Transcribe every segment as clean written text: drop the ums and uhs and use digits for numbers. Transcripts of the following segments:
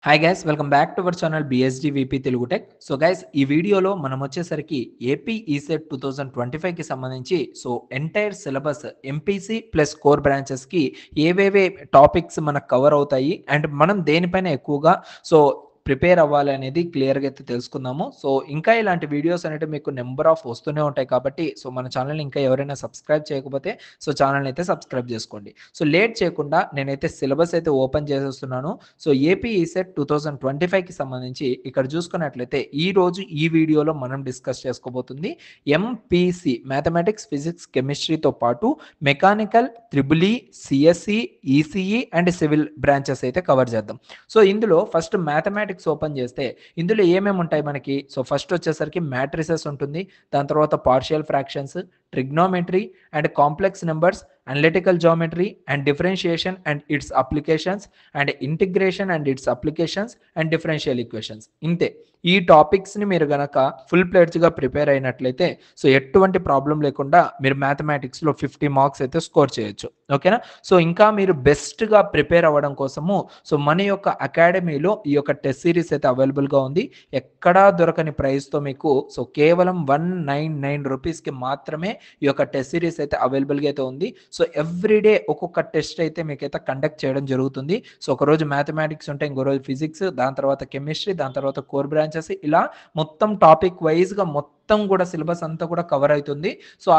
Hi guys, welcome back to our channel BSD VP Telugu tech. So guys, ఈ వీడియోలో మనం వచ్చేసరికి ఏపీ ఈసెట్ 2025కి సంబంధించి entire syllabus MPC plus core బ్రాంచెస్కి ఏవేవే టాపిక్స్ మనకు కవర్ అవుతాయి అండ్ మనం దేనిపైన ఎక్కువగా ప్రిపేర్ అవ్వాలి అనేది క్లియర్గా అయితే తెలుసుకుందాము. ఇంకా ఇలాంటి వీడియోస్ అనేవి మీకు నెంబర్ ఆఫ్ వస్తూనే ఉంటాయి కాబట్టి మన ఛానల్ని ఇంకా ఎవరైనా సబ్స్క్రైబ్ చేయకపోతే ఛానల్ని అయితే సబ్స్క్రైబ్ చేసుకోండి. లేట్ చేయకుండా నేనైతే సిలబస్ అయితే ఓపెన్ చేసేస్తున్నాను. ఏపీ ఈసెట్ 2025కి సంబంధించి ఇక్కడ చూసుకున్నట్లయితే ఈరోజు ఈ వీడియోలో మనం డిస్కస్ చేసుకోబోతుంది ఎంపీసీ మ్యాథమెటిక్స్, ఫిజిక్స్, కెమిస్ట్రీతో పాటు mechanical, triple E, CSE, ECE and civil branches అయితే కవర్ చేద్దాం. ఇందులో ఫస్ట్ మ్యాథమెటిక్స్ ఓపెన్ చేస్తే ఇందులో ఏమేమి ఉంటాయి మనకి? ఫస్ట్ వచ్చేసరికి మ్యాట్రిసెస్ ఉంటుంది, దాని తర్వాత partial fractions, trigonometry and complex numbers, analytical geometry and differentiation and its applications and integration and its applications and differential equations. ఇంతే. ఈ టాపిక్స్ని మీరు గనక ఫుల్ ప్లేట్స్గా ప్రిపేర్ అయినట్లయితే ఎటువంటి ప్రాబ్లం లేకుండా మీరు మ్యాథమెటిక్స్లో 50 మార్క్స్ అయితే స్కోర్ చేయొచ్చు. ఓకేనా? ఇంకా మీరు బెస్ట్గా ప్రిపేర్ అవ్వడం కోసము మన యొక్క అకాడమీలో ఈ యొక్క టెస్ట్ సిరీస్ అయితే అవైలబుల్గా ఉంది. ఎక్కడా దొరకని ప్రైస్తో మీకు కేవలం 199 రూపీస్కి మాత్రమే ఈ యొక్క టెస్ట్ సిరీస్ అయితే అవైలబుల్గా అయితే ఉంది. ఎవ్రీడే ఒక్కొక్క టెస్ట్ అయితే మీకైతే కండక్ట్ చేయడం జరుగుతుంది. ఒకరోజు మ్యాథమెటిక్స్ ఉంటే ఇంకో రోజు ఫిజిక్స్, దాని తర్వాత కెమిస్ట్రీ, దాని తర్వాత కోర్ బ్రాంచెస్, ఇలా మొత్తం టాపిక్ వైజ్గా మొత్తం కూడా సిలబస్ అంతా కూడా కవర్ అవుతుంది.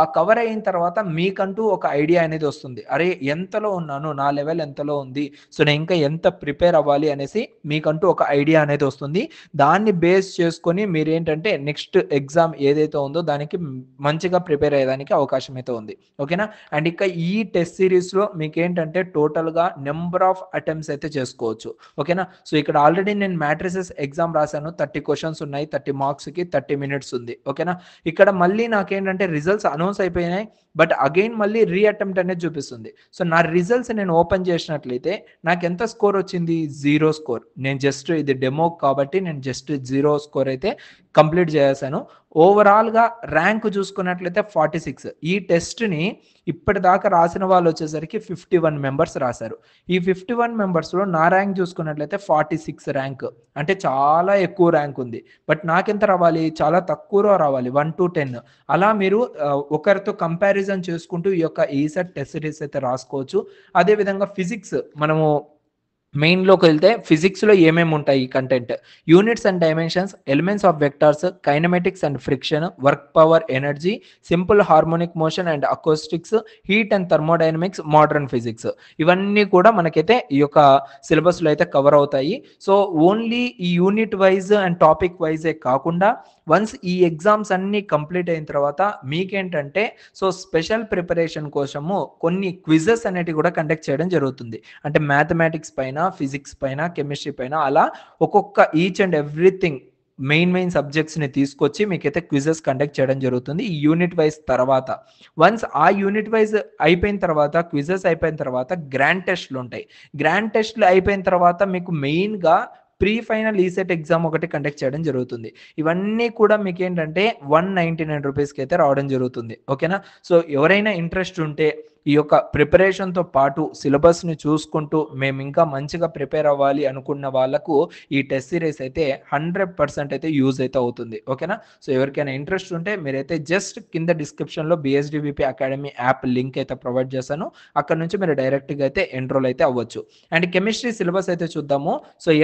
ఆ కవర్ అయిన తర్వాత మీకంటూ ఒక ఐడియా అనేది వస్తుంది. అరే, ఎంతలో ఉన్నాను, నా లెవెల్ ఎంతలో ఉంది, నేను ఇంకా ఎంత ప్రిపేర్ అవ్వాలి అనేసి మీకంటూ ఒక ఐడియా అనేది వస్తుంది. దాన్ని బేస్ చేసుకొని మీరేంటంటే నెక్స్ట్ ఎగ్జామ్ ఏదైతే ఉందో దానికి మంచిగా ప్రిపేర్ అయ్యేదానికి అవకాశం అయితే ఉంది. ఓకేనా? అండ్ ఇంకా ఈ టెస్ట్ సిరీస్లో మీకు ఏంటంటే టోటల్గా నెంబర్ ఆఫ్ అటెంప్ట్స్ అయితే చేసుకోవచ్చు. ఓకేనా? ఇక్కడ ఆల్రెడీ నేను మ్యాట్రిసెస్ ఎగ్జామ్ రాశాను. 30 క్వశ్చన్స్ ఉన్నాయి, 30 మార్క్స్కి 30 మినిట్స్ ఉంది. ఓకేనా? ఇక్కడ మళ్ళీ నాకేంటంటే రిజల్ట్స్ అనౌన్స్ అయిపోయినాయి, బట్ అగైన్ మళ్ళీ రీ అటెంప్ట్ అనేది చూపిస్తుంది. నా రిజల్ట్స్ నేను ఓపెన్ చేసినట్లయితే నాకు ఎంత స్కోర్ వచ్చింది? 0 స్కోర్. నేను జస్ట్ ఇది డెమో కాబట్టి నేను జస్ట్ 0 స్కోర్ అయితే కంప్లీట్ చేశాను. ఓవరాల్గా ర్యాంక్ చూసుకున్నట్లయితే 46. ఈ టెస్ట్ని ఇప్పటిదాకా రాసిన వాళ్ళు వచ్చేసరికి 51 మెంబర్స్ రాశారు. ఈ 51 మెంబర్స్లో నా ర్యాంక్ చూసుకున్నట్లయితే 46 ర్యాంక్, అంటే చాలా ఎక్కువ ర్యాంక్ ఉంది. బట్ నాకెంత రావాలి? చాలా తక్కువలో రావాలి, 1 to 10. అలా మీరు ఒకరితో కంపారిజన్ చేసుకుంటూ ఈ యొక్క ఈసెట్ టెస్ట్ సిరీస్ అయితే రాసుకోవచ్చు. అదేవిధంగా ఫిజిక్స్ మనము మెయిన్లోకి వెళ్తే ఫిజిక్స్లో ఏమేమి ఉంటాయి? Content, units and dimensions, elements of vectors, kinematics and friction, work power, energy, simple harmonic motion and acoustics, heat and thermodynamics, modern physics, ఇవన్నీ కూడా మనకైతే ఈ యొక్క సిలబస్లో అయితే కవర్ అవుతాయి. ఓన్లీ ఈ unit wise and topic yj కాకుండా వన్స్ ఈ ఎగ్జామ్స్ అన్నీ కంప్లీట్ అయిన తర్వాత మీకేంటంటే స్పెషల్ ప్రిపరేషన్ కోసము కొన్ని క్విజెస్ అనేటివి కూడా కండక్ట్ చేయడం జరుగుతుంది. అంటే మ్యాథమెటిక్స్ పైన, ఫిజిక్స్ పైన, కెమిస్ట్రీ పైన, అలా ఒక్కొక్క ఈచ్ అండ్ ఎవ్రీథింగ్ మెయిన్ సబ్జెక్ట్స్ని తీసుకొచ్చి మీకైతే క్విజెస్ కండక్ట్ చేయడం జరుగుతుంది ఈ యూనిట్ వైజ్ తర్వాత. వన్స్ ఆ యూనిట్ వైజ్ అయిపోయిన తర్వాత, క్విజెస్ అయిపోయిన తర్వాత గ్రాండ్ టెస్ట్లు ఉంటాయి. గ్రాండ్ టెస్ట్లు అయిపోయిన తర్వాత మీకు మెయిన్గా ప్రీ ఫైనల్ ఈసెట్ ఎగ్జామ్ ఒకటి కండక్ట్ చేయడం జరుగుతుంది. ఇవన్నీ కూడా మీకు ఏంటంటే 199 రూపీస్కి అయితే రావడం జరుగుతుంది. ఓకేనా? ఎవరైనా ఇంట్రెస్ట్ ఉంటే ఈ యొక్క ప్రిపరేషన్తో పాటు సిలబస్ని చూసుకుంటూ మేము ఇంకా మంచిగా ప్రిపేర్ అవ్వాలి అనుకున్న వాళ్ళకు ఈ టెస్ట్ సిరీస్ అయితే 100% అయితే యూజ్ అయితే అవుతుంది. ఓకేనా? ఎవరికైనా ఇంట్రెస్ట్ ఉంటే మీరైతే జస్ట్ కింద డిస్క్రిప్షన్లో బిఎస్డివిపి అకాడమీ యాప్ లింక్ అయితే ప్రొవైడ్ చేశాను. అక్కడ నుంచి మీరు డైరెక్ట్గా అయితే ఎన్రోల్ అయితే అవ్వచ్చు. అండ్ కెమిస్ట్రీ సిలబస్ అయితే చూద్దాము.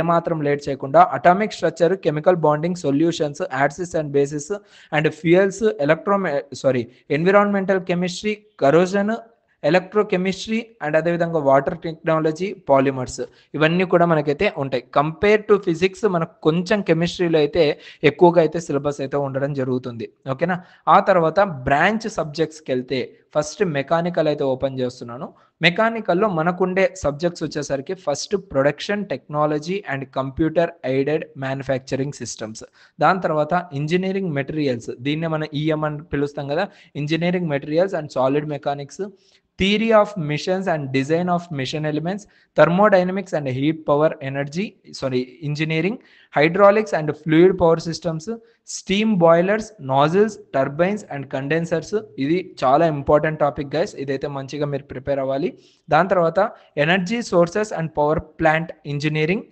ఏమాత్రం లేట్ చేయకుండా atomic structure, chemical bonding, solutions, acids and basis and fuels, environmental chemistry, corrosion, electrochemistry and అదేవిధంగా వాటర్ టెక్నాలజీ, పాలిమర్స్, ఇవన్నీ కూడా మనకైతే ఉంటాయి. కంపేర్ టు ఫిజిక్స్ మనకు కొంచెం కెమిస్ట్రీలో అయితే ఎక్కువగా అయితే సిలబస్ అయితే ఉండడం జరుగుతుంది. ఓకేనా? ఆ తర్వాత బ్రాంచ్ సబ్జెక్ట్స్కి వెళ్తే ఫస్ట్ మెకానికల్ అయితే ఓపెన్ చేస్తున్నాను. మెకానికల్లో మనకుండే సబ్జెక్ట్స్ వచ్చేసరికి first production technology and computer aided manufacturing systems, దాని తర్వాత ఇంజనీరింగ్ మెటీరియల్స్, దీన్నే మనం ఈఎం అని పిలుస్తాం కదా, engineering materials and solid mechanics, theory of machines and design of machine elements, thermodynamics and heat power engineering, hydraulics and fluid power systems, steam boilers, nozzles, turbines and condensers. ఇది చాలా important topic guys, ఇదైతే మంచిగా మీరు prepare అవ్వాలి. దాని తర్వాత energy sources and power plant engineering,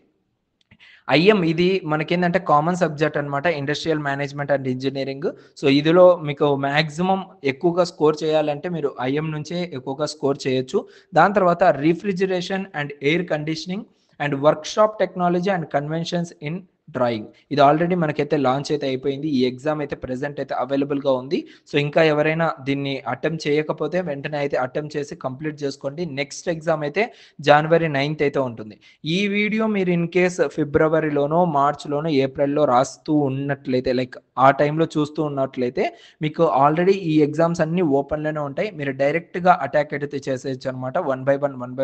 IM ఇది మనకేందంటే కామన్ సబ్జెక్ట్ అనమాట. Industrial management and engineering. So, ఇందులో మీకు మాక్సిమం ఎక్కువగా స్కోర్ చేయాలంటే మీరు ఐఎం నుంచే ఎక్కువగా స్కోర్ చేయొచ్చు. దాని తర్వాత refrigeration and air conditioning and workshop technology and conventions in drawing. ఇది ఆల్రెడీ మనకైతే లాంచ్ అయితే అయిపోయింది. ఈ ఎగ్జామ్ అయితే ప్రెజెంట్ అయితే అవైలబుల్‌గా ఉంది. సో, ఇంకా ఎవరైనా దీన్ని అటెంప్ట్ చేయకపోతే వెంటనే అయితే అటెంప్ట్ చేసి కంప్లీట్ చేసుకోండి. నెక్స్ట్ ఎగ్జామ్ అయితే జనవరి 9థ్ అయితే ఉంటుంది. ఈ వీడియో మీరు ఇన్ కేస్ ఫిబ్రవరిలోనో, మార్చ్‌లోనో, ఏప్రిల్‌లో రాస్తూ ఉన్నట్లయితే లైక్ ఆ టైంలో చూస్తూ ఉన్నట్లయితే మీకు ఆల్రెడీ ఈ ఎగ్జామ్స్ అన్నీ ఓపెన్‌లోనే ఉంటాయి. మీరు డైరెక్ట్‌గా అటాక్ అయితే చేసేయొచ్చనమాట. వన్ బై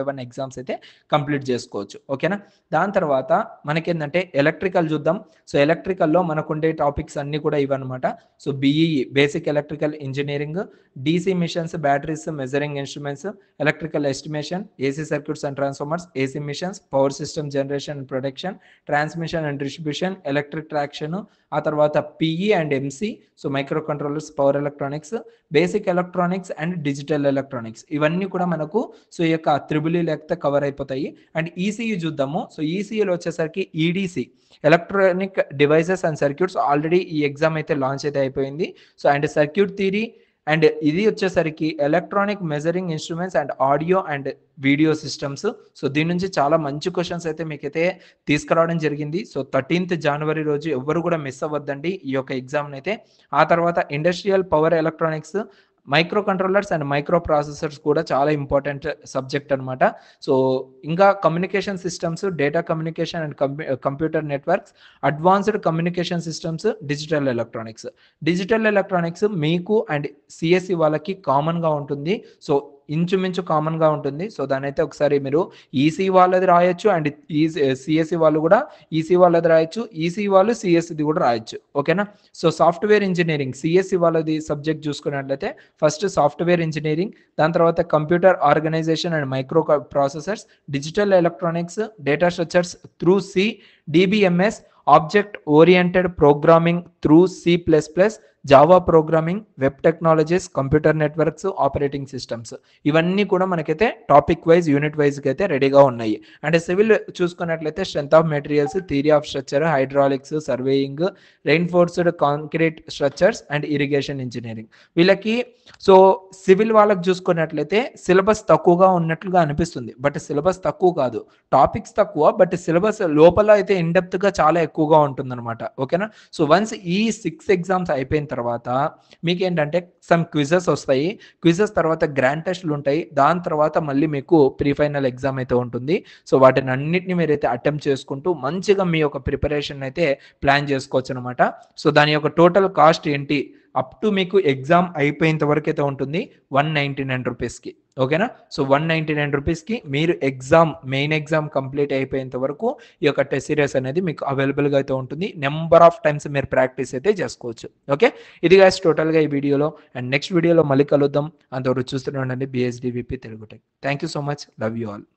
వన్ ఎగ్జామ్స్ అయితే కంప్లీట్ చేసుకోవచ్చు. ఓకేనా? దాని తర్వాత మనకేందంటే ఎలక్ట్రికల్ చూద్దాం. సో, ఎలక్ట్రికల్‌లో మనకుండే టాపిక్స్ అన్నీ కూడా ఇవన్నమాట. So, BEE basic electrical engineering, DC machines, batteries, measuring instruments, electrical estimation, AC circuits and transformers, AC machines, power system generation and production, transmission and distribution, electric traction, ఆ తర్వాత PE and MC, so, micro controllers, power electronics, basic electronics and digital electronics ఇవన్నీ కూడా మనకు so, ఈ యొక్క triple E లేకపోతే cover అయిపోతాయి. And ECU చూద్దాము. సో, ఈసీయూలో వచ్చేసరికి EDC electronic devices and circuits already ఈ ఎగ్జామ్ అయితే లాంచ్ అయితే అయిపోయింది. So, and circuit theory and ఇది వచ్చేసరికి electronic measuring instruments and audio and video systems. So, దీని నుంచి చాలా మంచి క్వెషన్స్ అయితే మీకైతే తీసుకురావడం జరిగింది. సో, 13థ్ జనవరి రోజు ఎవ్వరు కూడా మిస్ అవ్వద్దండి ఈ యొక్క ఎగ్జామ్‌నైతే. ఆ తర్వాత industrial power electronics, micro controllers and micro processors కూడా చాలా ఇంపార్టెంట్ సబ్జెక్ట్ అనమాట. సో, ఇంకా communication systems, data communication and computer networks, advanced communication systems, digital electronics. Digital electronics మీకు అండ్ సీఎస్ఈ వాళ్ళకి కామన్‌గా ఉంటుంది. సో, ఇంచుమించు కామన్‌గా ఉంటుంది. సో, దాన్నైతే ఒకసారి మీరు ఈసీ వాళ్ళది రాయొచ్చు అండ్ సీఎస్ఈ వాళ్ళు కూడా ఈసీ వాళ్ళది రాయొచ్చు. ఈసీ వాళ్ళు సీఎస్ఈది కూడా రాయొచ్చు. ఓకేనా? సో, సాఫ్ట్‌వేర్ ఇంజినీరింగ్ సీఎస్ఈ వాళ్ళది సబ్జెక్ట్ చూసుకున్నట్లయితే ఫస్ట్ సాఫ్ట్‌వేర్ ఇంజినీరింగ్, దాని తర్వాత computer organisation and microprocessors, digital electronics, data structures through C, DBMS, object oriented programming through C++, Java programming, web technologies, computer networks, operating systems ఇవన్నీ కూడా మనకైతే topic wise, unit వైజ్‌గా అయితే రెడీగా ఉన్నాయి. అంటే సివిల్ చూసుకున్నట్లయితే strength of materials, theory of structure, hydraulics, surveying, reinforced concrete structures and irrigation engineering. వీళ్ళకి సో, సివిల్ వాళ్ళకి చూసుకున్నట్లయితే సిలబస్ తక్కువగా ఉన్నట్లుగా అనిపిస్తుంది. బట్ సిలబస్ తక్కువ కాదు. టాపిక్స్ తక్కువ బట్ సిలబస్ లోపల అయితే ఇన్ డెప్త్‌గా చాలా ఎక్కువగా ఉంటుందన్నమాట. ఓకేనా? సో, వన్స్ ఈ 6 ఎగ్జామ్స్ అయిపోయిన తర్వాత మీకేంటంటే సమ్ క్విజెస్ వస్తాయి. క్విజెస్ తర్వాత గ్రాండ్ టెస్ట్‌లు ఉంటాయి. దాని తర్వాత మళ్ళీ మీకు ప్రీ ఫైనల్ ఎగ్జామ్ అయితే ఉంటుంది. సో, వాటిని అన్నిటిని మీరైతే అటెంప్ట్ చేసుకుంటూ మంచిగా మీ యొక్క ప్రిపరేషన్ అయితే ప్లాన్ చేసుకోవచ్చనమాట. సో, దాని యొక్క టోటల్ కాస్ట్ ఏంటి? అప్ టు మీకు ఎగ్జామ్ అయిపోయేంత వరకైతే ఉంటుంది ₹199కి. ఓకేనా? సో, ₹199కి మీరు మెయిన్ ఎగ్జామ్ కంప్లీట్ అయిపోయేంత వరకు ఈ యొక్క టెస్ట్ సిరీస్ అనేది మీకు అవైలబుల్‌గా అయితే ఉంటుంది. నంబర్ ఆఫ్ టైమ్స్ మీరు ప్రాక్టీస్ అయితే చేసుకోవచ్చు. ఓకే. ఇది గైస్ టోటల్‌గా ఈ వీడియోలో. అండ్ నెక్స్ట్ వీడియోలో మళ్ళీ కలుద్దాం. అంతవరకు చూస్తూనే ఉండండి BSDVP Telugu tech. Thank you so much. Love you all.